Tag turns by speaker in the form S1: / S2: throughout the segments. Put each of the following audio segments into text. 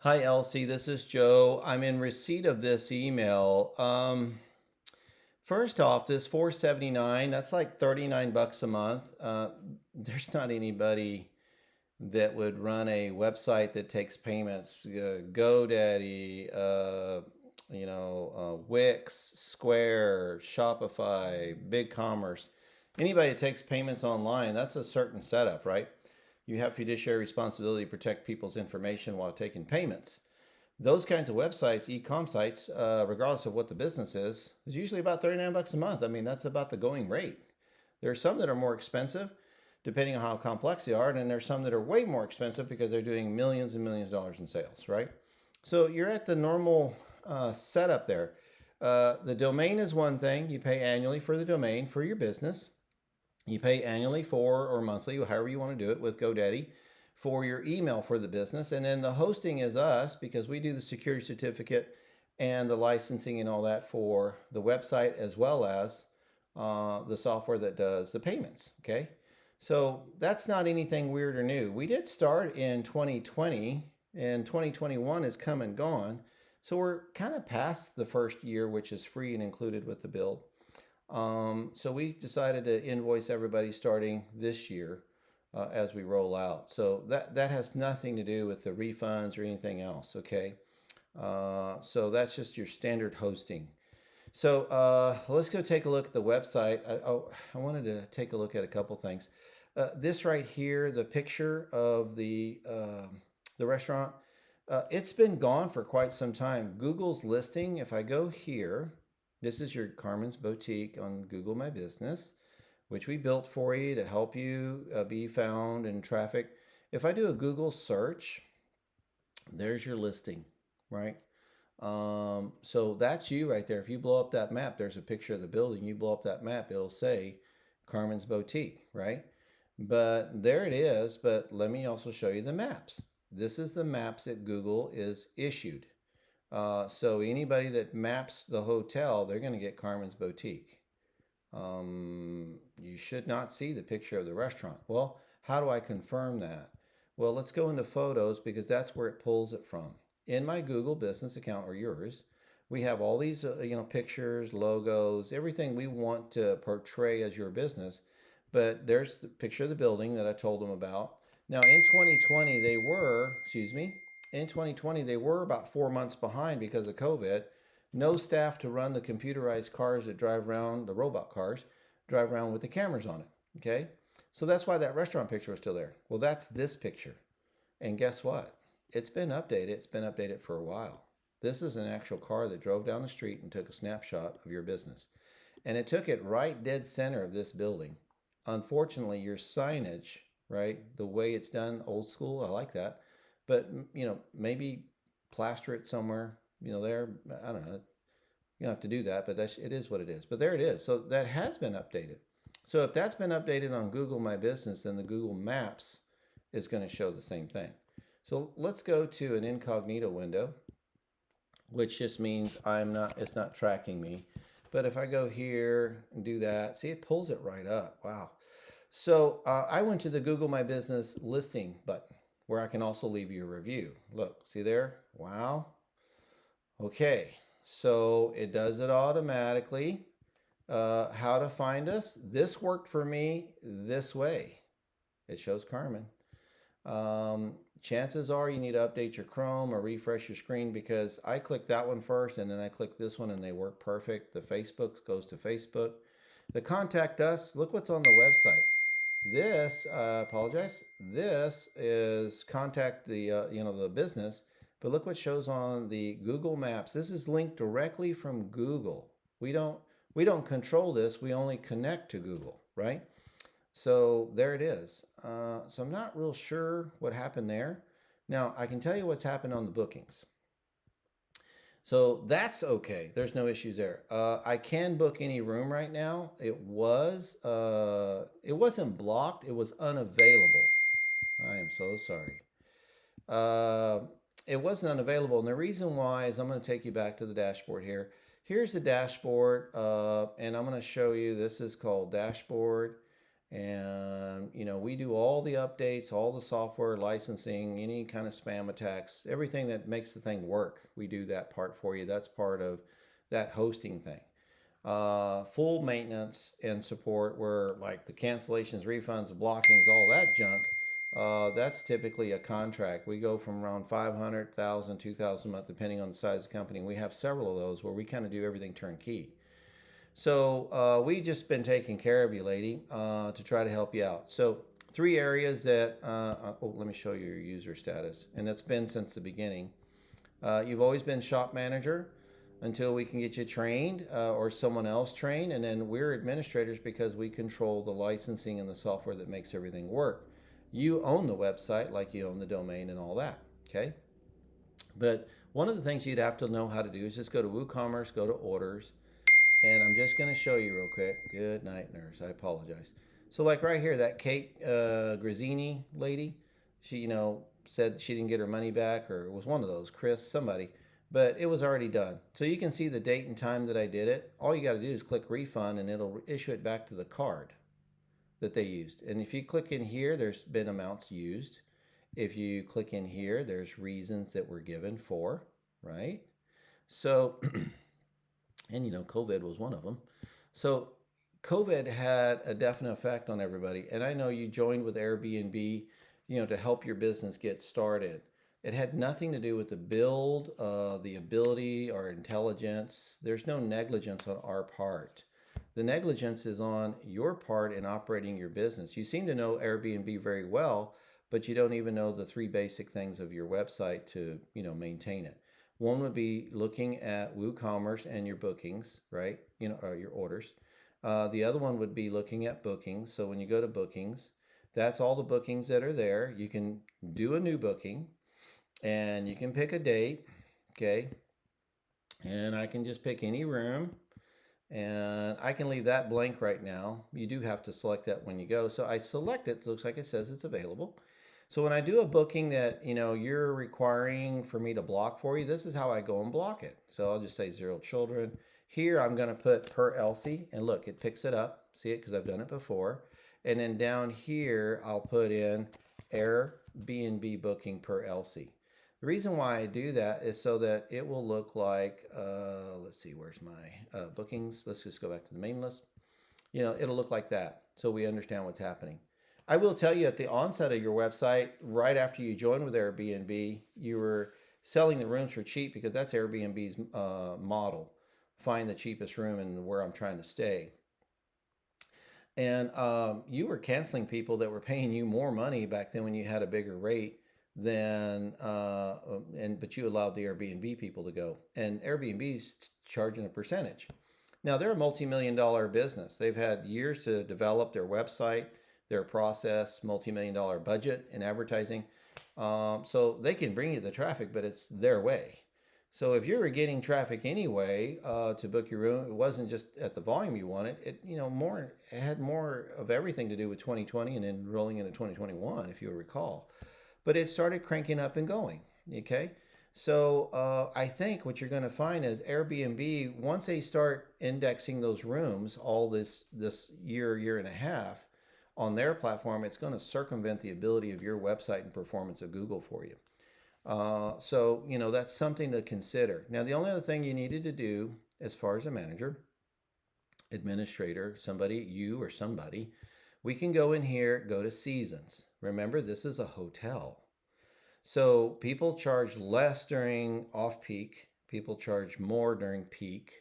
S1: Hi, Elsie. This is Joe. I'm in receipt of this email. First off, this 479, that's like 39 bucks a month. There's not anybody that would run a website that takes payments. GoDaddy, Wix, Square, Shopify, BigCommerce. Anybody that takes payments online, that's a certain setup, right? You have fiduciary responsibility to protect people's information while taking payments. Those kinds of websites, e-com sites, regardless of what the business is usually about 39 bucks a month. I mean, that's about the going rate. There are some that are more expensive, depending on how complex they are, and then there's some that are way more expensive because they're doing millions and millions of dollars in sales, right? So you're at the normal setup there. The domain is one thing. You pay annually for the domain for your business. You pay annually for or monthly, however you want to do it with GoDaddy for your email for the business. And then the hosting is us because we do the security certificate and the licensing and all that for the website as well as the software that does the payments. Okay. So that's not anything weird or new. We did start in 2020 and 2021 is come and gone. So we're kind of past the first year, which is free and included with the bill. So we decided to invoice everybody starting this year as we roll out. So that has nothing to do with the refunds or anything else. Okay. So that's just your standard hosting. So let's go take a look at the website. I wanted to take a look at a couple things. This right here, the picture of the restaurant, it's been gone for quite some time. Google's listing, if I go here, this is your Carmen's Boutique on Google My Business, which we built for you to help you be found in traffic. If I do a Google search, there's your listing, right? So that's you right there. If you blow up that map, there's a picture of the building. You blow up that map, it'll say Carmen's Boutique, right? But there it is. But let me also show you the maps. This is the maps that Google is issued. So anybody that maps the hotel, they're going to get Carmen's Boutique. You should not see the picture of the restaurant. Well, how do I confirm that? Well, let's go into photos because that's where it pulls it from. In my Google business account or yours, we have all these pictures, logos, everything we want to portray as your business. But there's the picture of the building that I told them about. Now in 2020 they were, excuse me, in 2020 they were about 4 months behind because of COVID. No staff to run the computerized cars that drive around, the robot cars, drive around with the cameras on it. Okay? So that's why that restaurant picture was still there. Well, that's this picture. And guess what? It's been updated. It's been updated for a while. This is an actual car that drove down the street and took a snapshot of your business. And it took it right dead center of this building. Unfortunately, your signage, right, the way it's done, old school, I like that. But, maybe plaster it somewhere, there, I don't know. You don't have to do that, but it is what it is. But there it is. So that has been updated. So if that's been updated on Google My Business, then the Google Maps is going to show the same thing. So let's go to an incognito window, which just means it's not tracking me. But if I go here and do that, see, it pulls it right up. Wow. So I went to the Google My Business listing button where I can also leave you a review. Look, see there? Wow. Okay. So it does it automatically. How to find us? This worked for me this way. It shows Carmen. Chances are you need to update your Chrome or refresh your screen because I clicked that one first and then I clicked this one and they work perfect. The Facebook goes to Facebook. The contact us, look what's on the website. This, apologize. This is contact the business, but look what shows on the Google Maps. This is linked directly from Google. We don't control this. We only connect to Google, right? So there it is. So I'm not real sure what happened there. Now I can tell you what's happened on the bookings. So that's okay. There's no issues there. I can book any room right now. It wasn't blocked. It was unavailable. I am so sorry. It wasn't unavailable. And the reason why is I'm going to take you back to the dashboard here. Here's the dashboard. And I'm going to show you, this is called dashboard. And, we do all the updates, all the software licensing, any kind of spam attacks, everything that makes the thing work. We do that part for you. That's part of that hosting thing. Full maintenance and support, where like the cancellations, refunds, the blockings, all that junk, that's typically a contract. We go from around 500,000, 2,000 a month, depending on the size of the company. We have several of those where we kind of do everything turnkey. So we just been taking care of you, lady, to try to help you out. So three areas that, let me show you your user status. And that's been since the beginning. You've always been shop manager until we can get you trained or someone else trained. And then we're administrators because we control the licensing and the software that makes everything work. You own the website like you own the domain and all that, okay? But one of the things you'd have to know how to do is just go to WooCommerce, go to orders, and I'm just going to show you real quick. Good night, nurse. I apologize. So like right here, that Kate Grazzini lady, she, said she didn't get her money back, or it was one of those, Chris, somebody, but it was already done. So you can see the date and time that I did it. All you got to do is click refund and it'll issue it back to the card that they used. And if you click in here, there's been amounts used. If you click in here, there's reasons that were given for, right? So, and COVID was one of them. So COVID had a definite effect on everybody. And I know you joined with Airbnb, to help your business get started. It had nothing to do with the build, the ability, or intelligence. There's no negligence on our part. The negligence is on your part in operating your business. You seem to know Airbnb very well, but you don't even know the three basic things of your website to, maintain it. One would be looking at WooCommerce and your bookings, right? Or your orders. The other one would be looking at bookings. So when you go to bookings, that's all the bookings that are there. You can do a new booking and you can pick a date, okay? And I can just pick any room. And I can leave that blank right now. You do have to select that when you go. So I select it. It looks like it says it's available. So when I do a booking that, you're requiring for me to block for you, this is how I go and block it. So I'll just say 0 children. Here I'm going to put per Elsie, and look, it picks it up. See it? Because I've done it before. And then down here, I'll put in Airbnb booking per Elsie. The reason why I do that is so that it will look like, let's see, where's my bookings? Let's just go back to the main list. It'll look like that, so we understand what's happening. I will tell you, at the onset of your website, right after you joined with Airbnb, you were selling the rooms for cheap because that's Airbnb's model. Find the cheapest room and where I'm trying to stay. And you were canceling people that were paying you more money back then when you had a bigger rate than, but you allowed the Airbnb people to go. And Airbnb's charging a percentage. Now, they're a multi-million-dollar business. They've had years to develop their website, their process, multi-million-dollar budget in advertising. So they can bring you the traffic, but it's their way. So if you were getting traffic anyway to book your room, it wasn't just at the volume you wanted. It had more of everything to do with 2020 and then rolling into 2021, if you'll recall. But it started cranking up and going. Okay, so I think what you're going to find is Airbnb, once they start indexing those rooms all this year and a half on their platform, it's going to circumvent the ability of your website and performance of Google for you. So that's something to consider. Now, the only other thing you needed to do as far as a manager, administrator, somebody, you or somebody, we can go in here, go to seasons. Remember, this is a hotel. So people charge less during off-peak. People charge more during peak,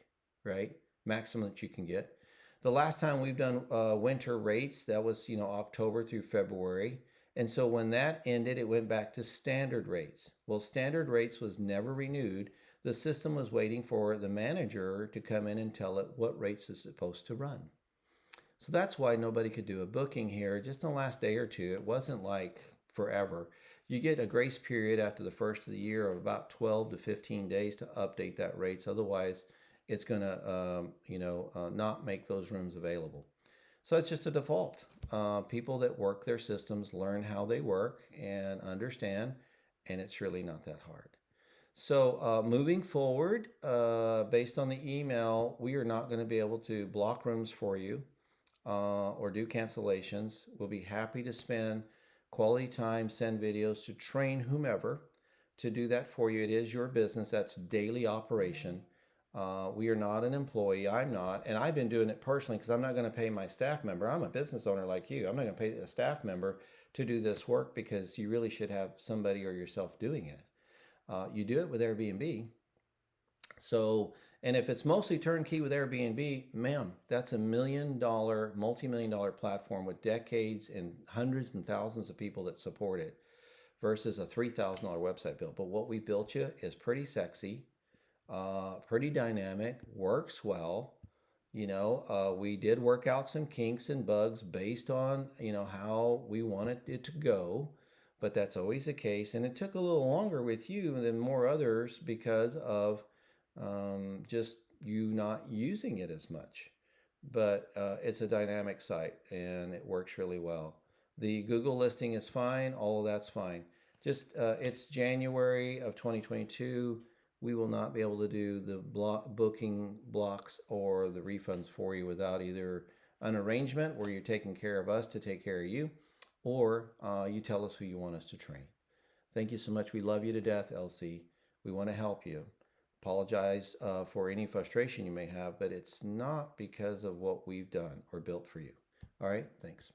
S1: right? Maximum that you can get. The last time we've done winter rates, that was, October through February. And so when that ended, it went back to standard rates. Well, standard rates was never renewed. The system was waiting for the manager to come in and tell it what rates it's supposed to run. So that's why nobody could do a booking here just in the last day or two. It wasn't like forever. You get a grace period after the first of the year of about 12 to 15 days to update that rates. Otherwise, it's going to, not make those rooms available. So it's just a default. People that work their systems learn how they work and understand, and it's really not that hard. So moving forward, based on the email, we are not going to be able to block rooms for you. or do cancellations. We'll be happy to spend quality time, send videos to train whomever to do that for you. It is your business. That's daily operation. We are not an employee. I'm not. And I've been doing it personally because I'm not going to pay my staff member. I'm a business owner like you. I'm not going to pay a staff member to do this work because you really should have somebody or yourself doing it. You do it with Airbnb. So, and if it's mostly turnkey with Airbnb, ma'am, that's $1 million, multi-million dollar platform with decades and hundreds and thousands of people that support it versus a $3,000 website build. But what we built you is pretty sexy, pretty dynamic, works well. We did work out some kinks and bugs based on, how we wanted it to go, but that's always the case. And it took a little longer with you than more others because of just you not using it as much. But it's a dynamic site and it works really well. The Google listing is fine. All of that's fine. Just it's January of 2022. We will not be able to do the booking blocks or the refunds for you without either an arrangement where you're taking care of us to take care of you, or you tell us who you want us to train. Thank you so much. We love you to death, Elsie. We want to help you. Apologize for any frustration you may have, but it's not because of what we've done or built for you. All right, thanks.